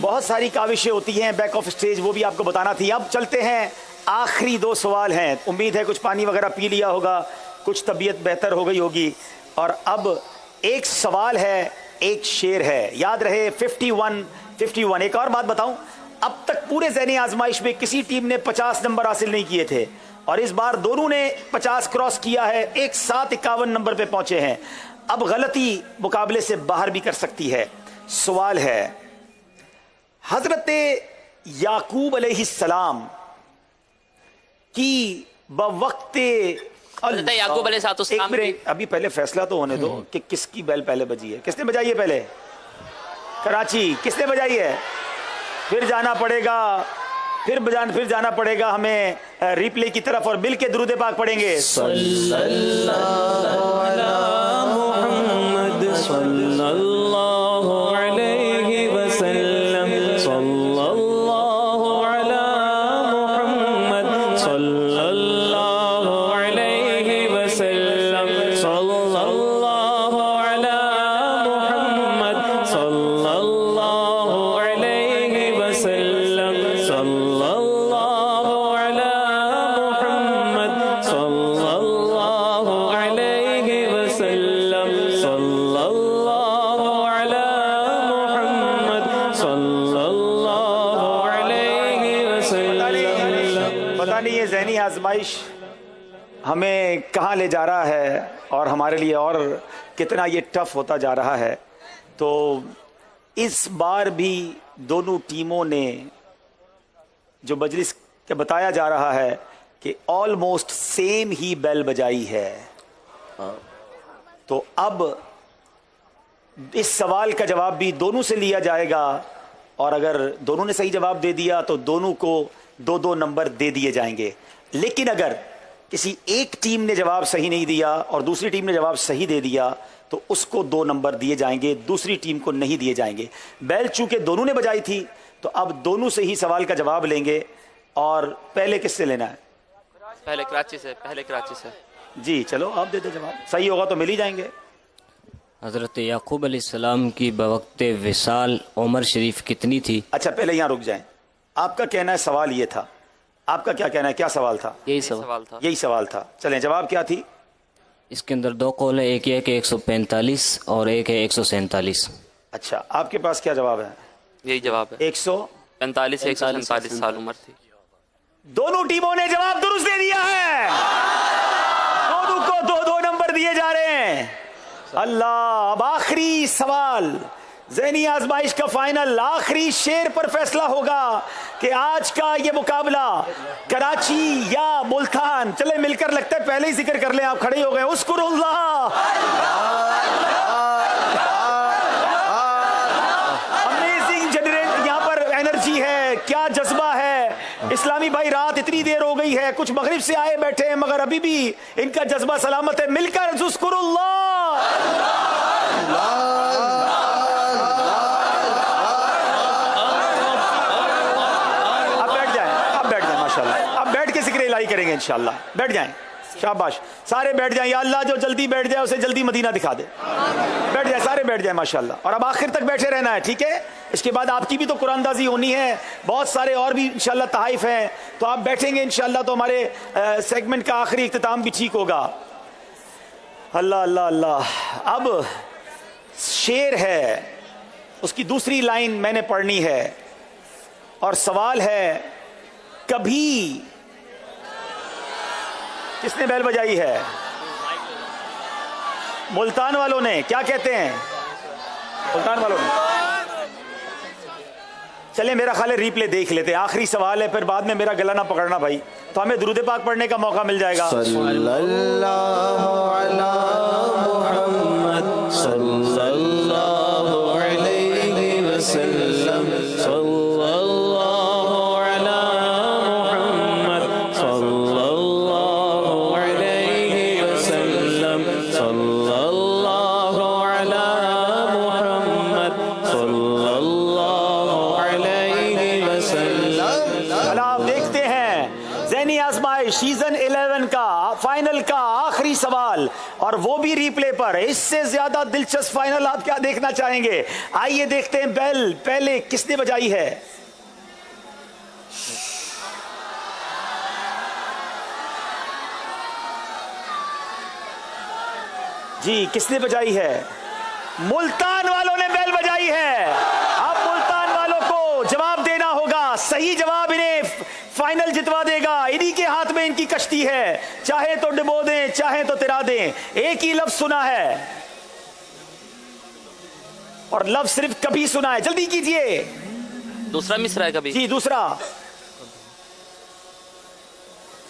बहुत सारी काविशें होती हैं बैक ऑफ स्टेज, वो भी आपको बताना थी। अब चलते हैं, आखिरी 2 सवाल हैं। उम्मीद है कुछ पानी वगैरह पी लिया होगा, कुछ तबीयत बेहतर हो गई होगी। और अब एक सवाल है, एक शेर है, याद रहे 51-51। एक और बात बताऊं, अब तक पूरे ज़हनी आजमाइश में किसी टीम ने 50 नंबर हासिल नहीं किए थे और इस बार दोनों ने 50 क्रॉस किया है, एक साथ 51 नंबर पे पहुंचे हैं। अब गलती मुकाबले से बाहर भी कर सकती है। सवाल है, हजरत याकूब अलैहिस्सलाम की बवक्त याकूब अलैहिस्सलाम की, अभी पहले फैसला तो होने दो कि किसकी बेल पहले बजी है। किसने बजाई है पहले? कराची। किसने बजाई है? फिर जाना पड़ेगा, फिर जाना पड़ेगा हमें रिप्ले की तरफ और मिल के दुरूद पाक पढ़ेंगे। सल्लल्लाहु अलैहि मुहम्मद सल्लल्लाहु अलैहि वसल्लम, सल्लल्लाहु अलैहि मुहम्मद सल्लल्लाहु अलैहि वसल्लम, सल्लल्लाहु अलैहि मुहम्मद सल्लल्लाहु अलैहि वसल्लम, सल्लल्लाहु अलैहि मुहम्मद सल्लल्लाहु अलैहि वसल्लम, सल्लल्लाहु अलैहि मुहम्मद सल्लल्लाहु अलैहि वसल्लम। पता नहीं ये ज़हनी आजमाइश हमें कहाँ ले जा रहा है और हमारे लिए और कितना ये टफ होता जा रहा है। तो इस बार भी दोनों टीमों ने, जो मजलिस के बताया जा रहा है कि ऑलमोस्ट सेम ही बेल बजाई है। तो अब इस सवाल का जवाब भी दोनों से लिया जाएगा और अगर दोनों ने सही जवाब दे दिया तो दोनों को 2-2 नंबर दे दिए जाएंगे। लेकिन अगर किसी एक टीम ने जवाब सही नहीं दिया और दूसरी टीम ने जवाब सही दे दिया तो उसको 2 नंबर दिए जाएंगे, दूसरी टीम को नहीं दिए जाएंगे। बेल चूंकि दोनों ने बजाई थी तो अब दोनों से ही सवाल का जवाब लेंगे। और पहले किससे लेना है? पहले कराची से। जी चलो आप दे दो जवाब, सही होगा तो मिल ही जाएंगे। हज़रत याकूब अलैहिस्सलाम की बवक्त विसाल उम्र शरीफ कितनी थी? अच्छा पहले यहाँ रुक जाएं। आपका कहना है सवाल ये था, आपका क्या कहना है, क्या सवाल था? यही सवाल था। यही सवाल था। चलें, जवाब क्या थी? इसके अंदर 2 कौल है, एक है कि 145 और एक है 147। अच्छा आपके पास क्या जवाब है? यही जवाब है, 145 145 साल उम्र थी। दोनों टीमों ने जवाब दुरुस्त दे दिया है। दोनों को 2-2 नंबर दिए जा रहे हैं। अल्लाह। अब आखिरी सवाल, ज़हनी आजमाइश का फाइनल, आखिरी शेर पर फैसला होगा कि आज का ये मुकाबला कराची या मुल्तान। चले मिलकर, लगता है पहले ही जिक्र कर लें, आप खड़े हो गए। उस्कुरुल्लाह। अमेजिंग जनरेट, यहाँ पर एनर्जी है, क्या जज्बा है। इस्लामी भाई रात इतनी देर हो गई है, कुछ मगरिब से आए बैठे हैं मगर अभी भी इनका जज्बा सलामत है। मिलकर उस्कुरुल्लाह। अब बैठ जाएं माशाल्लाह। अब बैठ के जिक्र इलाही करेंगे इंशाल्लाह। बैठ जाएं, शाबाश, सारे बैठ जाएं। या अल्लाह जो जल्दी बैठ जाए उसे जल्दी मदीना दिखा दे। बैठ जाए, सारे बैठ जाए माशाल्लाह। और अब आखिर तक बैठे रहना है, ठीक है? इसके बाद आपकी भी तो कुरानदाजी होनी है, बहुत सारे और भी इंशाल्लाह तहाइफ हैं, तो आप बैठेंगे इंशाल्लाह तो हमारे सेगमेंट का आखिरी इख्तिताम भी ठीक होगा। अल्लाह अल्लाह अल्लाह। अब शेर है, उसकी दूसरी लाइन मैंने पढ़नी है और सवाल है, कभी किसने बेल बजाई है? मुल्तान वालों ने। क्या कहते हैं मुल्तान वालों ने? चले मेरा ख्याल है रिप्ले देख लेते हैं। आखिरी सवाल है, फिर बाद में मेरा गला ना पकड़ना भाई, तो हमें दुरूद पाक पढ़ने का मौका मिल जाएगा। सल्लल्लाहु अलैहि मुहम्मद सल्लल्लाहु अलैहि वसल्लम, सल्लल्लाहु अलैहि मुहम्मद सल्लल्लाहु अलैहि वसल्लम, सल्लल्लाहु अलैहि मुहम्मद सल्लल्लाहु अलैहि वसल्लम। आप देखते हैं ज़हनी आजमाइश सीजन 11 का फाइनल का आखिरी सवाल, और वो भी रिप्ले पर। इससे ज्यादा दिलचस्प फाइनल आप क्या देखना चाहेंगे? आइए देखते हैं बेल पहले किसने बजाई है। जी, किसने बजाई है? मुल्तान वालों ने बेल बजाई है। अब मुल्तान वालों को जवाब देना होगा। सही जवाब इन्हें फाइनल जितवा देगा। इन्हीं के हाथ में इनकी कश्ती है, चाहे तो डुबो दें चाहे तो तिरा दें। एक ही लफ्ज सुना है और लफ्ज सिर्फ कभी सुना है। जल्दी कीजिए। दूसरा मिसरा है कभी। जी, दूसरा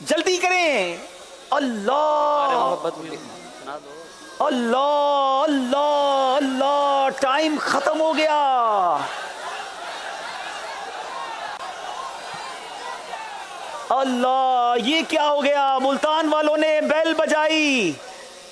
जल्दी करें। अल्लाह सुना दो। अल्लाह अल्लाह अल्लाह, टाइम खत्म हो गया। अल्लाह, ये क्या हो गया? मुल्तान वालों ने बेल बजाई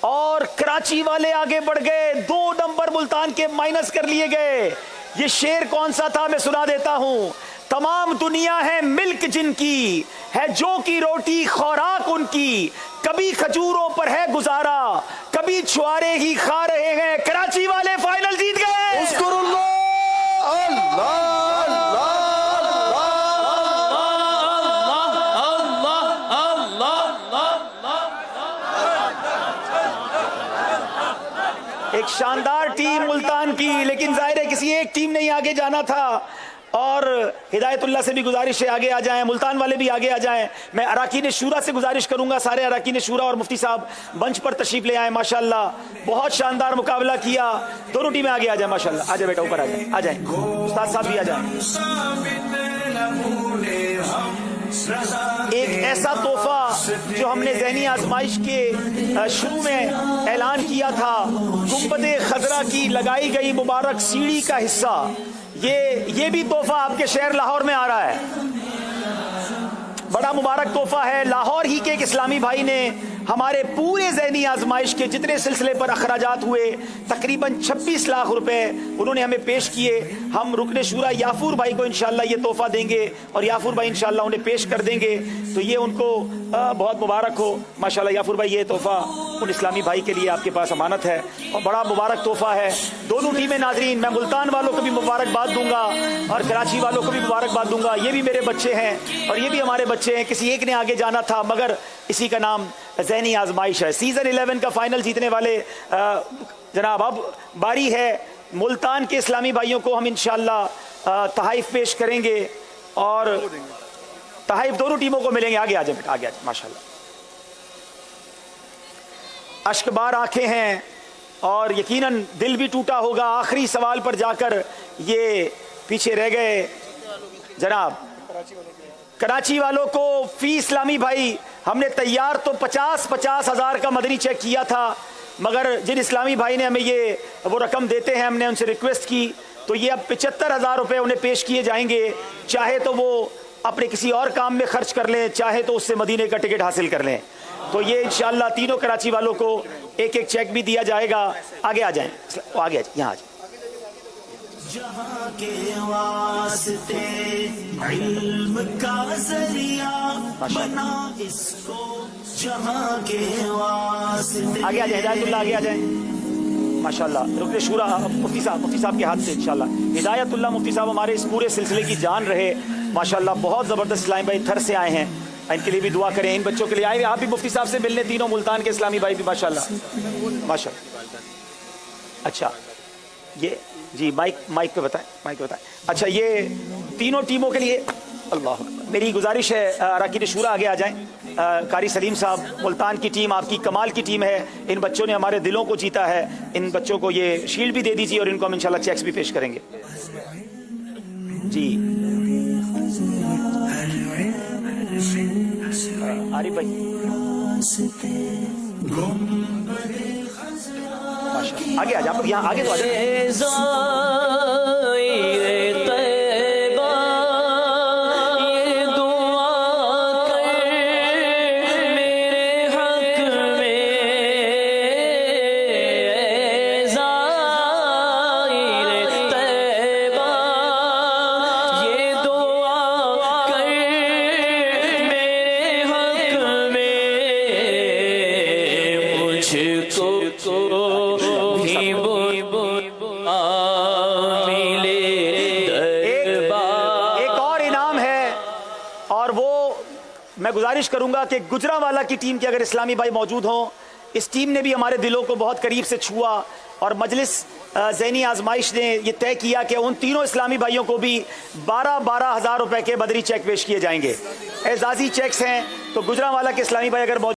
और कराची वाले आगे बढ़ गए। 2 नंबर मुल्तान के माइनस कर लिए गए। ये शेर कौन सा था मैं सुना देता हूं। तमाम दुनिया है मिल्क जिनकी, है जो की रोटी खुराक उनकी, कभी खजूरों पर है गुजारा, कभी छुआरे ही खा रहे हैं। कराची वाले फाइनल जीत गए। एक शानदार टीम मुल्तान की, लेकिन जाहिर है किसी एक टीम ने ही आगे जाना था। और हिदायतुल्लाह से भी गुजारिश है आगे आ जाएं, मुल्तान वाले भी आगे आ जाएं। मैं अराकीन शूरा से गुजारिश करूंगा, सारे अराकीन शूरा और मुफ्ती साहब मंच पर तशरीफ ले आए। माशाल्लाह बहुत शानदार मुकाबला किया। दोनों टीमें आगे आ जाए। माशाल्लाह आ जाए बेटा, ऊपर आ जाए। उस्ताद साहब भी आ जाए। एक ऐसा तोहफा जो हमने ज़हनी आजमाइश के शुरू में ऐलान किया था, गुंबदे खजरा की लगाई गई मुबारक सीढ़ी का हिस्सा, ये भी तोहफा आपके शहर लाहौर में आ रहा है। बड़ा मुबारक तोहफा है। लाहौर ही के एक इस्लामी भाई ने हमारे पूरे ज़हनी आजमाइश के जितने सिलसिले पर अखराजात हुए, तकरीबन 26 लाख रुपए उन्होंने हमें पेश किए। हम रुकने शूरा याफूर भाई को इंशाल्लाह ये तोहफा देंगे और याफूर भाई इंशाल्लाह उन्हें पेश कर देंगे। तो ये उनको बहुत मुबारक हो। माशाल्लाह याफूर भाई, ये तोहफा उन इस्लामी भाई के लिए आपके पास अमानत है और बड़ा मुबारक तोहफा है। दोनों टीमें नाजरीन, मैं मुल्तान वालों को भी मुबारकबाद दूंगा और कराची वालों को भी मुबारकबाद दूंगा। ये भी मेरे बच्चे हैं और ये भी हमारे बच्चे हैं। किसी एक ने आगे जाना था मगर इसी का नाम ज़हनी आजमाइश है। सीज़न 11 का फाइनल जीतने वाले जनाब, अब बारी है मुल्तान के इस्लामी भाइयों को। हम इंशाल्लाह तहाइफ पेश करेंगे और तहाइफ दोनों टीमों को मिलेंगे। आगे आ जाए बेटा, आगे आ जाए। माशाल्लाह अश्कबार आंखें हैं और यकीनन दिल भी टूटा होगा। आखिरी सवाल पर जाकर ये पीछे रह गए। जनाब कराची वालों को फी इस्लामी भाई हमने तैयार तो 50-50 हज़ार का मदनी चेक किया था, मगर जिन इस्लामी भाई ने हमें ये वो रकम देते हैं, हमने उनसे रिक्वेस्ट की तो ये अब 75,000 रुपये उन्हें पेश किए जाएंगे। चाहे तो वो अपने किसी और काम में खर्च कर लें, चाहे तो उससे मदीने का टिकट हासिल कर लें। तो ये इंशाल्लाह तीनों कराची वालों को एक एक चेक भी दिया जाएगा। आगे आ जाएं, आगे आ जाए, यहाँ आ जाए। जहाँ के वास्ते इल्म का जरिया बना इसको, जहाँ के वास्ते। आगे आ जाए हिदायतुल्लाह, आगे आ जाए। माशाल्लाह रुकने शूरा मुफ्ती साहब के हाथ से इंशाल्लाह। हिदायतुल्लाह मुफ्ती साहब हमारे इस पूरे सिलसिले की जान रहे। माशाल्लाह बहुत ज़बरदस्त इस्लामी भाई थर से आए हैं, इनके लिए भी दुआ करें। इन बच्चों के लिए आए, आप भी मुफ्ती साहब से मिलने, तीनों मुल्तान के इस्लामी भाई भी माशाल्लाह माशाल्लाह। अच्छा ये जी माइक पे बताएं। अच्छा ये तीनों टीमों के लिए अल्लाह, मेरी गुजारिश है अरकान शूरा आगे आ जाएं। कारी सलीम साहब, मुल्तान की टीम आपकी कमाल की टीम है। इन बच्चों ने हमारे दिलों को जीता है। इन बच्चों को ये शील्ड भी दे दीजिए और इनको हम इंशाल्लाह चेक्स भी पेश करेंगे। जी आरिफ भाई आगे आ जाए। आप लोग यहाँ आगे तो आ जाए। मैं गुजारिश करूंगा कि गुजरांवाला की टीम के अगर इस्लामी भाई मौजूद हों, इस टीम ने भी हमारे दिलों को बहुत करीब से छुआ और मजलिस ज़हनी आजमाइश ने यह तय किया कि उन तीनों इस्लामी भाइयों को भी 12-12 हज़ार रुपए के बदरी चेक पेश किए जाएंगे। एजाजी चेक्स हैं, तो गुजरांवाला के इस्लामी भाई अगर